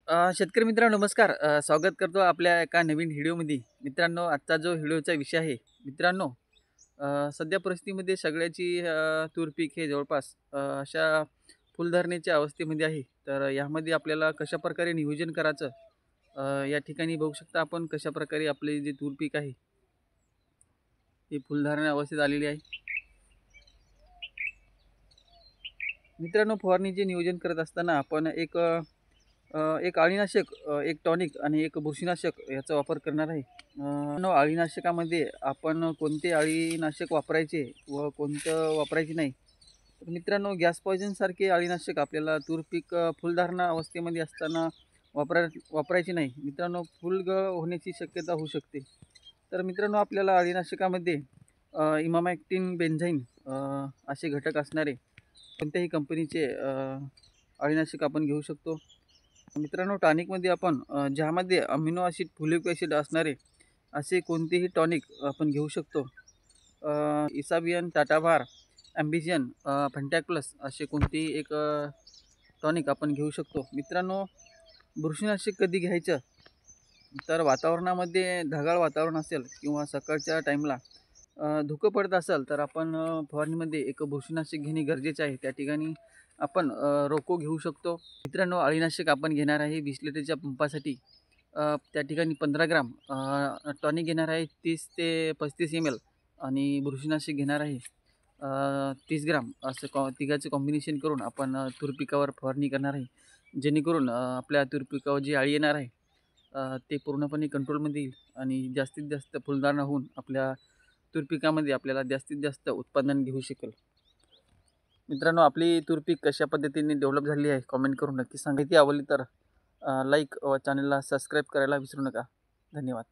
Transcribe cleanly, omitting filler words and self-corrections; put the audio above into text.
शेतकरी मित्रांनो नमस्कार. स्वागत करतो आपल्या एका नवीन व्हिडिओमध्ये. मित्रांनो आजचा जो व्हिडिओचा विषय आहे मित्रांनो, सध्या परिस्थितीमध्ये सगळ्याची तूर पीक हे जवळपास अशा फुलधरणीच्या अवस्थेमध्ये आहे. तर यामध्ये आपल्याला कशाप्रकारे नियोजन करायचं, या ठिकाणी बघू शकता आपण कशाप्रकारे आपले जे तूर पीक आहे हे फुलधारण अवस्थेत आलेली आहे. मित्रांनो फवारणीचे नियोजन करत असताना आपण एक अळीनाशक, एक टॉनिक आणि एक बुरशीनाशक याचा वापर करणार आहे. अळीनाशकामध्ये आपण कोणते अळीनाशक वापरायचे व कोणतं वापरायचे नाही. तर मित्रांनो गॅस पॉयझनसारखे अळीनाशक आपल्याला तूर पीक फुलधारणा अवस्थेमध्ये असताना वापरायचे नाही. मित्रांनो फुलगळ होण्याची शक्यता होऊ शकते. तर मित्रांनो आपल्याला अळीनाशकामध्ये इमामॅक्टिन बेन्झाईन असे घटक असणारे कोणत्याही कंपनीचे अळीनाशक आपण घेऊ शकतो. मित्रांनो टॉनिकमध्ये आपण ज्यामध्ये अमिनो ॲसिड फुलिक ॲसिड असणारे असे कोणतेही टॉनिक आपण घेऊ शकतो. इसाबियन, टाटाभार, ॲम्बिशियन, फंटॅक प्लस असे कोणतेही एक टॉनिक आपण घेऊ शकतो. मित्रांनो बुरशीनाशक कधी घ्यायचं, तर वातावरणामध्ये ढगाळ वातावरण असेल किंवा सकाळच्या टाईमला धुकं पडत असेल तर आपण फवारणीमध्ये एक बुरशीनाशक घेणे गरजेचे आहे. त्या ठिकाणी आपण रोको घेऊ शकतो. मित्रांनो अळीनाशक आपण घेणार आहे 20 लिटरच्या पंपासाठी. त्या ठिकाणी 15 ग्राम टॉनिक घेणार आहे 30 ते 35 ml आणि बुरशीनाशक घेणार आहे 30 ग्राम. असं तिघाचं कॉम्बिनेशन करून आपण तूर पिकावर फवारणी करणार आहे. जेणेकरून आपल्या तूर पिकावर जी अळी येणार आहे ते पूर्णपणे कंट्रोलमध्ये येईल आणि जास्तीत जास्त फुलधारणा होऊन आपल्या तूर पिकामध्ये आपल्याला जास्तीत जास्त उत्पादन घेऊ शकेल. मित्रांनो आपली तूर पीक कशा पद्धतीने डेव्हलप झाली आहे कॉमेंट करून नक्की सांगा. ती आवडली तर लाईक व चॅनलला सबस्क्राईब करायला विसरू नका. धन्यवाद.